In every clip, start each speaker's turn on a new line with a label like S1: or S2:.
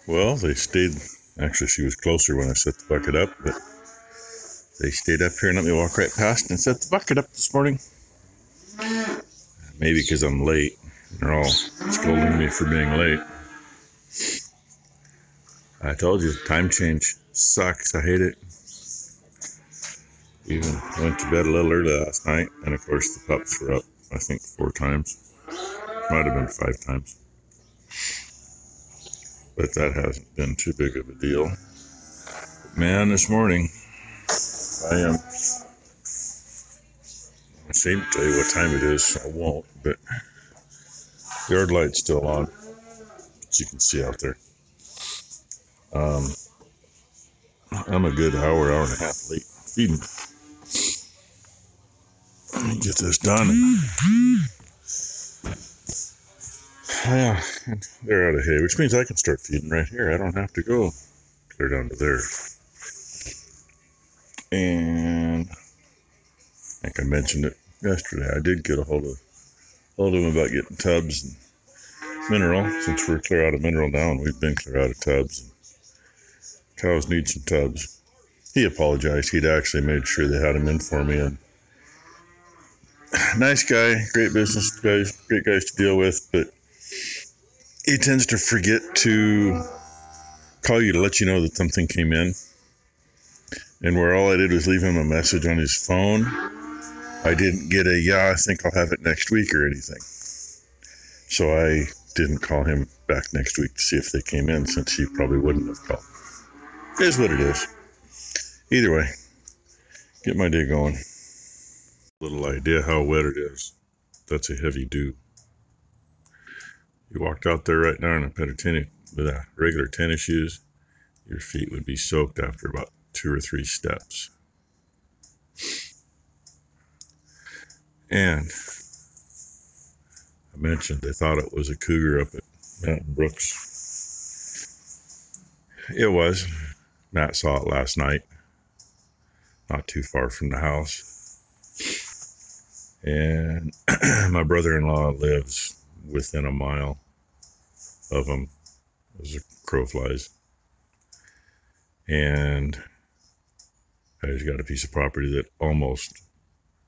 S1: Well, they stayed. Actually, she was closer when I set the bucket up, but they stayed up here and let me walk right past and set the bucket up this morning. Maybe because I'm late. They're all scolding me for being late. I told you, time change sucks. I hate it. Even went to bed a little early last night, and of course the pups were up, I think 4 times. Might have been 5 times. But that hasn't been too big of a deal. Man, this morning, I am ashamed to tell you what time it is. I won't, but the yard light's still on, as you can see out there. I'm a good hour and a half late feeding. Let me get this done. Yeah, they're out of hay, which means I can start feeding right here. I don't have to go clear down to there. And I think I mentioned it yesterday. I did get a hold of him about getting tubs and mineral. Since we're clear out of mineral now, and we've been clear out of tubs. And cows need some tubs. He apologized. He'd actually made sure they had them in for me. And nice guy, great business guys, great guys to deal with, but he tends to forget to call you to let you know that something came in. And where all I did was leave him a message on his phone, I didn't get a, yeah, I think I'll have it next week or anything. So I didn't call him back next week to see if they came in, since he probably wouldn't have called. It is what it is. Either way, get my day going. Little idea how wet it is. That's a heavy dew. You walked out there right now in a pair of tennis, with a regular tennis shoes, your feet would be soaked after about 2 or 3 steps. And I mentioned they thought it was a cougar up at Mountain Brooks. It was. Matt saw it last night, not too far from the house. And my brother-in-law lives within a mile of him as a crow flies. And he's got a piece of property that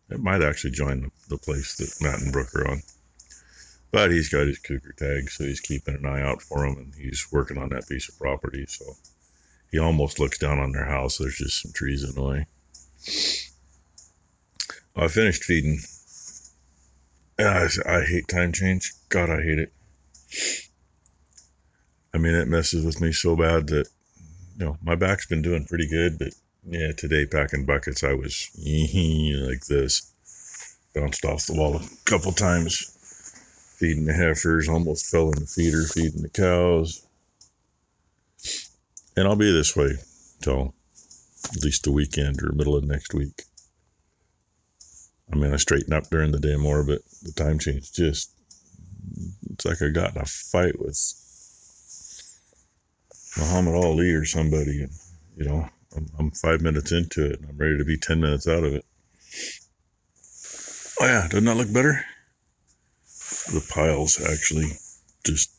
S1: it might actually join the place that Matt and Brooke are on. But he's got his cougar tag, so he's keeping an eye out for him, and he's working on that piece of property. So he almost looks down on their house. There's just some trees in the way. I finished feeding. I hate time change. God, I hate it. I mean, it messes with me so bad that, my back's been doing pretty good, but yeah, today packing buckets, I was like this. Bounced off the wall a couple times. Feeding the heifers, almost fell in the feeder, feeding the cows. And I'll be this way till at least the weekend or middle of next week. I mean, I straighten up during the day more, but the time change it's like I got in a fight with Muhammad Ali or somebody, and, I'm 5 minutes into it, and I'm ready to be 10 minutes out of it. Oh yeah, doesn't that look better? The piles actually just,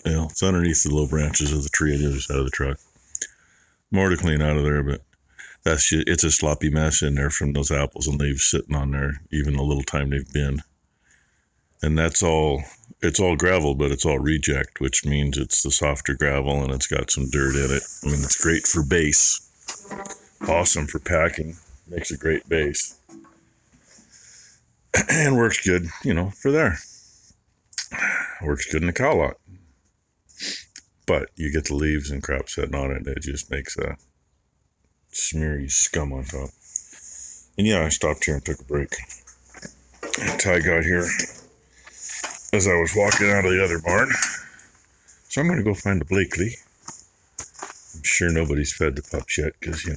S1: it's underneath the low branches of the tree on the other side of the truck. More to clean out of there, but it's a sloppy mess in there from those apples and leaves sitting on there, even the little time they've been. And it's all gravel, but it's all reject, which means it's the softer gravel and it's got some dirt in it. I mean, it's great for base. Awesome for packing. Makes a great base. And works good, for there. Works good in the cow lot. But you get the leaves and crap sitting on it, and it just makes a smeary scum on top. And yeah, I stopped here and took a break. Ty got here as I was walking out of the other barn. So I'm going to go find a Blakely. I'm sure nobody's fed the pups yet, because,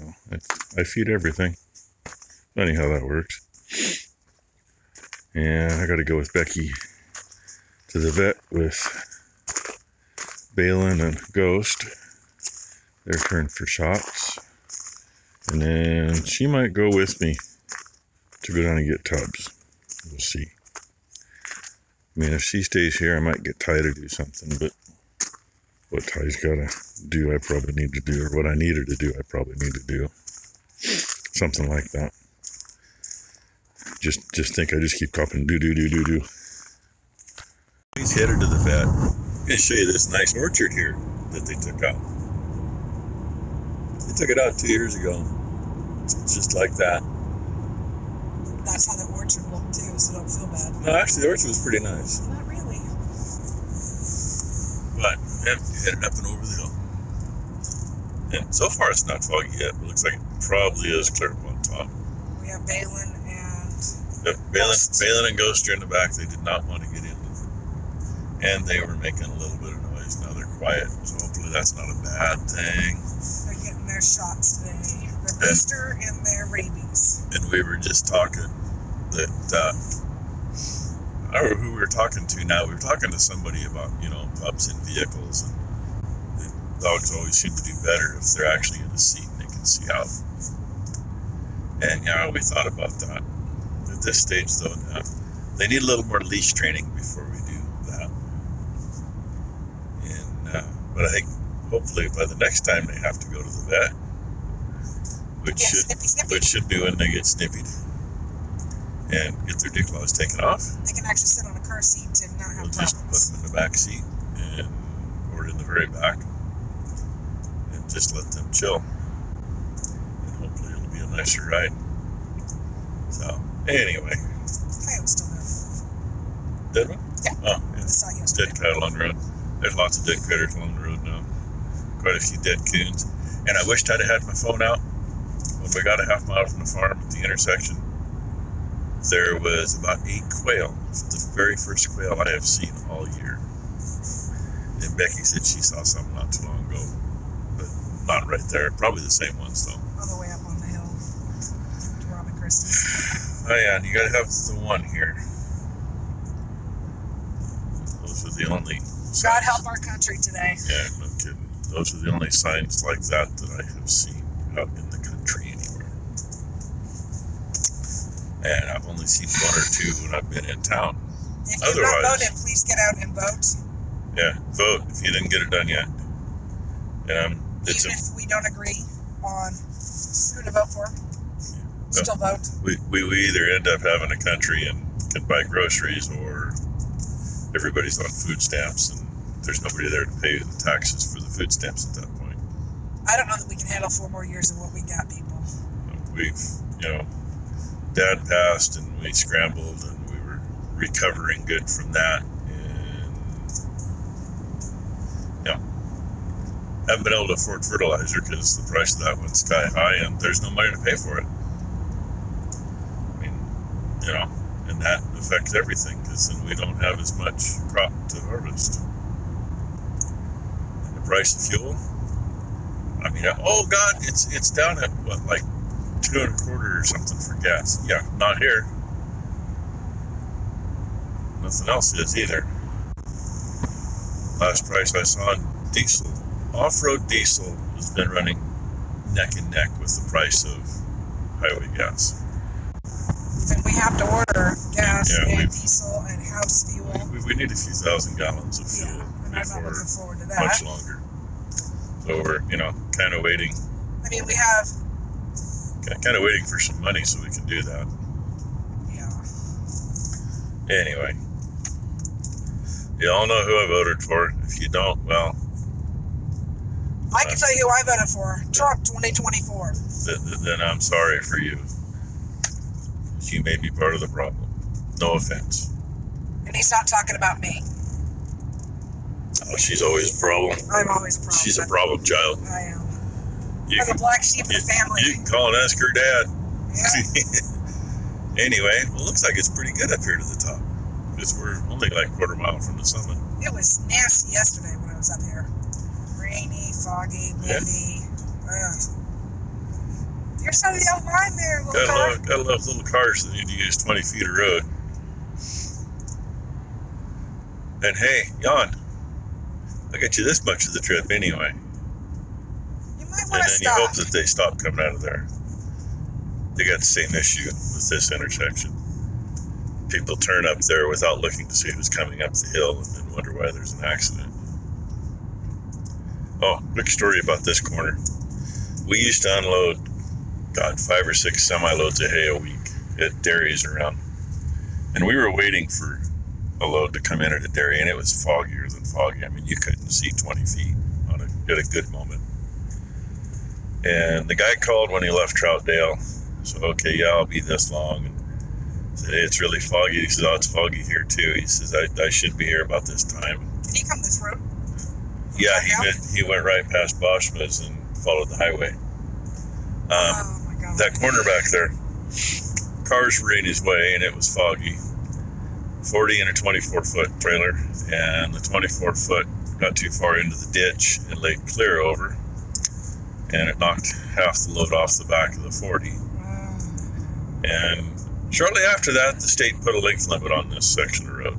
S1: I feed everything. Funny how that works. And I got to go with Becky to the vet with Balin and Ghost. Their turn for shots. And then she might go with me to go down and get tubs. We'll see. I mean, if she stays here, I might get Ty to do something, but what Ty's got to do, I probably need to do, or what I needed to do, I probably need to do. Something like that. Just think I just keep coughing, do. He's headed to the vet. I'm going to show you this nice orchard here that they took out. They took it out 2 years ago. It's just like that.
S2: That's how the orchard looked too, so don't feel bad.
S1: No, actually, the orchard was pretty nice.
S2: Not really.
S1: But yeah, headed up and over the hill. And so far, it's not foggy yet. It looks like it probably is clear up on top.
S2: We have Balin and
S1: Balin and Ghost are in the back. They did not want to get in. And they were making a little bit of noise. Now they're quiet, so hopefully that's not a bad thing.
S2: They're getting their shots today. Their booster and their rabies.
S1: And we were just talking that, I don't know who we were talking to now. We were talking to somebody about, pups in vehicles. And the dogs always seem to do better if they're actually in a seat and they can see out. And, we thought about that. At this stage, though, they need a little more leash training before we do that. But I think hopefully by the next time they have to go to the vet, which should be when they get snippied and get their dick claws taken off.
S2: They can actually sit on a car seat and not have problems.
S1: Just put them in the back seat or in the very back and just let them chill. And hopefully it'll be a nicer ride. So anyway.
S2: Coyote's still there.
S1: Dead one?
S2: Yeah.
S1: Oh, yeah.
S2: Saw it yesterday.
S1: Dead cattle on the road. There's lots of dead critters along the road now. Quite a few dead coons. And I wished I'd have had my phone out. When we got a half mile from the farm at the intersection, there was about 8 quail. The very first quail I have seen all year. And Becky said she saw some not too long ago. But not right there. Probably the same ones, though.
S2: All the way up on the hill to Rob and Christy.
S1: Oh, yeah, and you gotta have the one here. Those are the only signs.
S2: God help our country today.
S1: Yeah, no kidding. Those are the only signs like that I have seen out in the country anywhere. And I've only seen 1 or 2 when I've been in town.
S2: If you've not voted, please get out and vote.
S1: Yeah, vote if you didn't get it done yet.
S2: Even if we don't agree on who to vote for, still vote.
S1: We either end up having a country and can buy groceries, or everybody's on food stamps and there's nobody there to pay the taxes for the food stamps at that point.
S2: I don't know that we can handle 4 more years of what we got, people.
S1: We've, Dad passed and we scrambled and we were recovering good from that. And, haven't been able to afford fertilizer because the price of that went sky high and there's no money to pay for it. I mean, and that affects everything because then we don't have as much crop to harvest. And the price of fuel, I mean, oh God, it's down at what, like $2.25 or something for gas. Yeah, not here. Nothing else is either. Last price I saw on diesel, off-road diesel, has been running neck and neck with the price of highway gas.
S2: And we have to order gas and diesel and house fuel.
S1: We need a few thousand gallons of fuel
S2: and I'm not looking forward to that.
S1: Much longer. So we're, kind of waiting.
S2: I mean, we have...
S1: Kind of waiting for some money so we can do that.
S2: Yeah.
S1: Anyway. You all know who I voted for. If you don't, well...
S2: I can tell you who I voted for. Trump 2024.
S1: Then I'm sorry for you. You may be part of the problem. No offense.
S2: And he's not talking about me.
S1: Oh, she's always a problem.
S2: I'm always a problem.
S1: She's a problem child.
S2: I am. I'm the black sheep of the family.
S1: You can call and ask her dad.
S2: Yeah.
S1: Anyway, well, it looks like it's pretty good up here to the top. Because we're only like 1/4 mile from the summit.
S2: It was nasty yesterday when I was up here. Rainy, foggy, windy. You're side of the yellow line there, little car.
S1: Gotta love little cars that need to use 20 feet of road. And hey, Jan, I got you this much of the trip anyway.
S2: You might want to stop.
S1: And then you hope that they stop coming out of there. They got the same issue with this intersection. People turn up there without looking to see who's coming up the hill and then wonder why there's an accident. Oh, quick story about this corner. We used to unload, 5 or 6 semi-loads of hay a week at dairies around. And we were waiting for a load to come in at a dairy, and it was foggier than foggy. I mean, you couldn't see 20 feet at a good moment. And the guy called when he left Troutdale. So, okay, yeah, I'll be this long. And said, hey, it's really foggy. He says, oh, it's foggy here too. He says, I should be here about this time.
S2: Did he come this road?
S1: Yeah, he went right past Boschma's and followed the highway.
S2: Oh my God.
S1: That corner back there, cars were in his way, and it was foggy. 40 and a 24-foot trailer, and the 24-foot got too far into the ditch and laid clear over, and it knocked half the load off the back of the 40. And shortly after that, the state put a length limit on this section of road,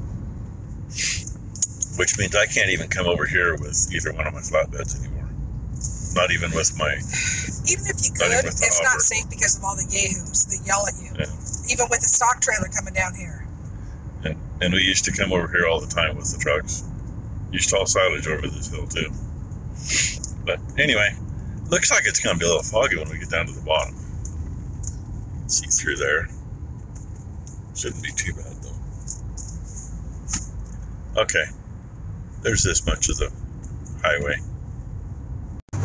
S1: which means I can't even come over here with either one of my flatbeds anymore. Not even with my...
S2: Even if you could, it's not safe because of all the yahoos that yell at you.
S1: Yeah.
S2: Even with the stock trailer coming down here.
S1: And we used to come over here all the time with the trucks. Used to haul silage over this hill too. But anyway, looks like it's going to be a little foggy when we get down to the bottom. See through there. Shouldn't be too bad though. Okay, there's this much of the highway.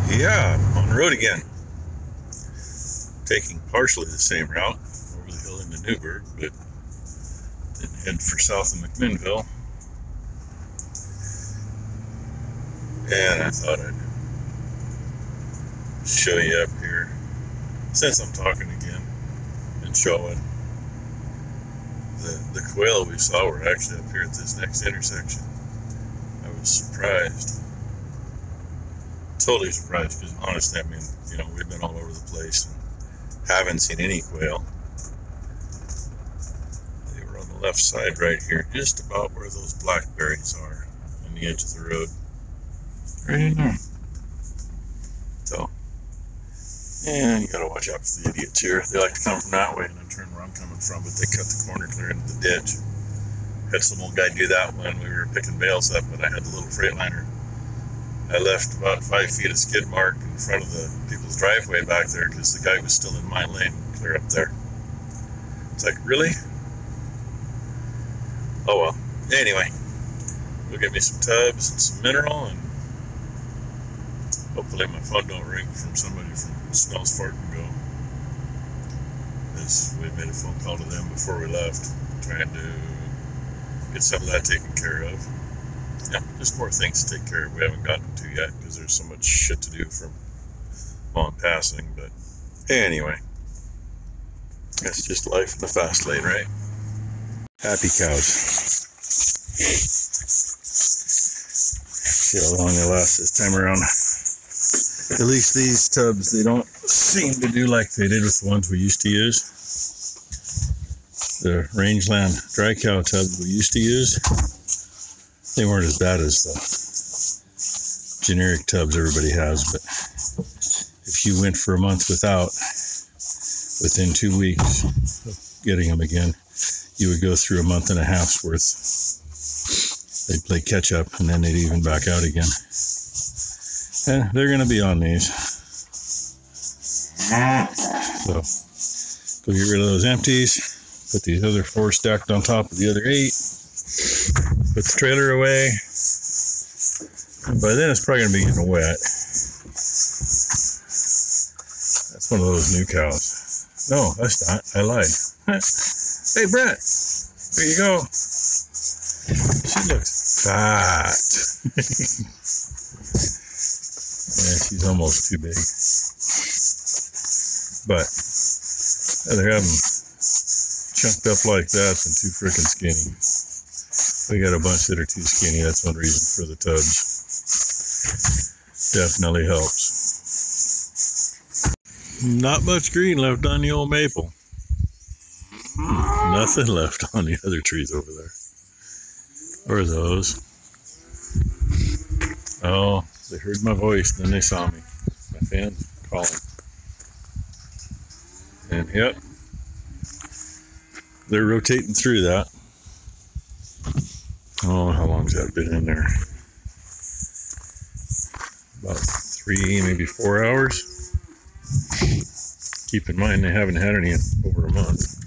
S1: Yeah, on the road again. Taking partially the same route over the hill into Newburgh, but then head for south of McMinnville. And I thought I'd show you up here, since I'm talking again, and showing the quail we saw were actually up here at this next intersection. I was surprised. Totally surprised, because honestly, I mean, we've been all over the place and haven't seen any quail. They were on the left side right here, just about where those blackberries are on the edge of the road. Right in there. So, and you gotta watch out for the idiots here. They like to come from that way and then turn where I'm coming from, but they cut the corner clear into the ditch. Had some old guy do that when we were picking bales up, and I had the little Freightliner. I left about 5 feet of skid mark in front of the people's driveway back there because the guy was still in my lane clear up there. It's like, really? Oh well. Anyway, go get me some tubs and some mineral, and hopefully my phone don't ring from somebody from Smells Fart and Go. Because we made a phone call to them before we left, trying to get some of that taken care of. Yeah, just more things to take care of we haven't gotten to yet because there's so much shit to do from on passing. But anyway, that's just life in the fast lane, right? Happy cows. See how long they last this time around. At least these tubs, they don't seem to do like they did with the ones we used to use. The rangeland dry cow tubs we used to use, they weren't as bad as the generic tubs everybody has, but if you went for a month without, within 2 weeks of getting them again, you would go through a month and a half's worth. They'd play catch up, and then they'd even back out again. And they're going to be on these. So, go get rid of those empties, put these other 4 stacked on top of the other 8. Put the trailer away, and by then it's probably going to be getting wet. That's one of those new cows. No, that's not. I lied. Hey, Brett, there you go. She looks fat. Yeah, she's almost too big. But rather have them chunked up like that than too freaking skinny. We got a bunch that are too skinny. That's one reason for the tubs. Definitely helps. Not much green left on the old maple. Nothing left on the other trees over there. Or those. Oh, they heard my voice, then they saw me. My fans calling. And yep, they're rotating through that. Oh, how long's that been in there? about 3, maybe 4 hours. Keep in mind they haven't had any in over a month.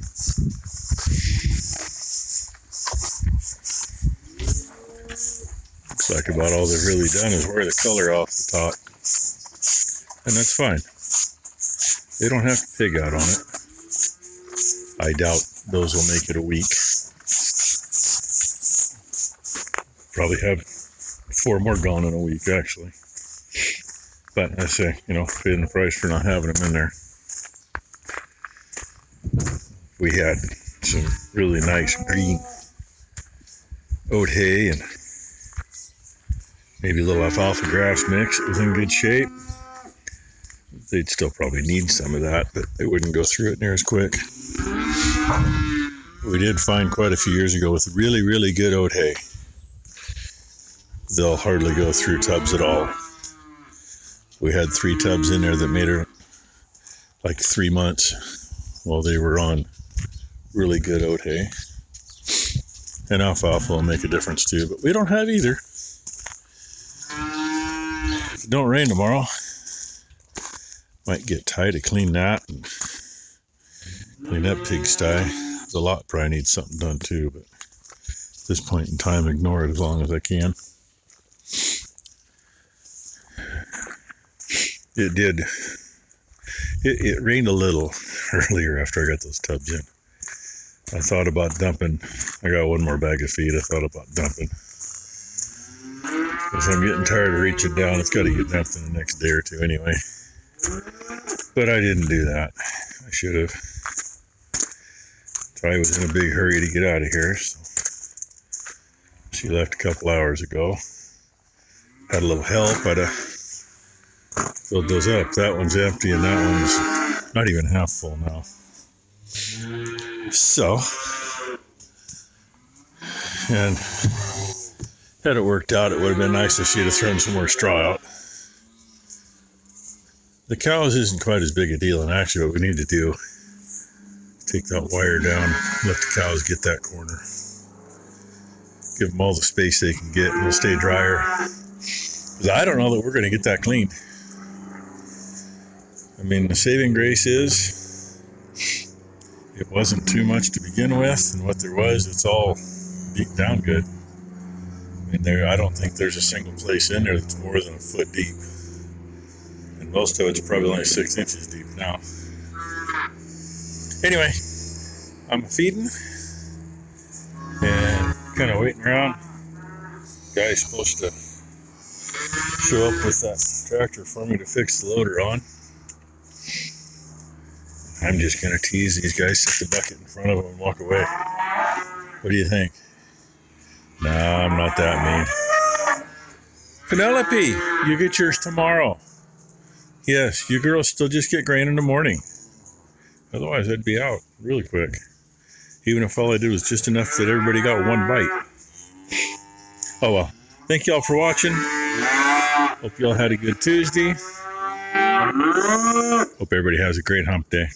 S1: Looks like about all they've really done is wear the color off the top. And that's fine. They don't have to pig out on it. I doubt those will make it a week. Probably have 4 more gone in a week, actually. But I say, paying the price for not having them in there. We had some really nice green oat hay and maybe a little alfalfa grass mix. It was in good shape. They'd still probably need some of that, but they wouldn't go through it near as quick. We did find quite a few years ago with really, really good oat hay. They'll hardly go through tubs at all. We had 3 tubs in there that made her like 3 months while they were on really good oat hay. And alfalfa will make a difference too, but we don't have either. If it don't rain tomorrow, might get Ty to clean that and clean that pigsty. The lot probably needs something done too, but at this point in time, ignore it as long as I can. It did. It rained a little earlier after I got those tubs in. I thought about dumping. I got 1 more bag of feed. I thought about dumping. Because I'm getting tired of reaching down. It's got to get dumped in the next day or 2 anyway. But I didn't do that. I should have. Ty was in a big hurry to get out of here. So she left a couple hours ago. Had a little help. I'd have filled those up. That one's empty and that one's not even half full now. So, and had it worked out, it would have been nice if she'd have thrown some more straw out. The cows isn't quite as big a deal, and actually what we need to do is take that wire down, let the cows get that corner. Give them all the space they can get, and they'll stay drier. Because I don't know that we're going to get that cleaned. I mean, the saving grace is it wasn't too much to begin with, and what there was, it's all deep down good. I mean, I don't think there's a single place in there that's more than a foot deep. And most of it's probably only 6 inches deep now. Anyway, I'm feeding and kind of waiting around. Guy's supposed to show up with that tractor for me to fix the loader on. I'm just going to tease these guys, set the bucket in front of them and walk away. What do you think? No, I'm not that mean. Penelope, you get yours tomorrow. Yes, you girls still just get grain in the morning. Otherwise, I'd be out really quick. Even if all I did was just enough that everybody got 1 bite. Oh well. Thank y'all for watching. Hope y'all had a good Tuesday. Hope everybody has a great hump day.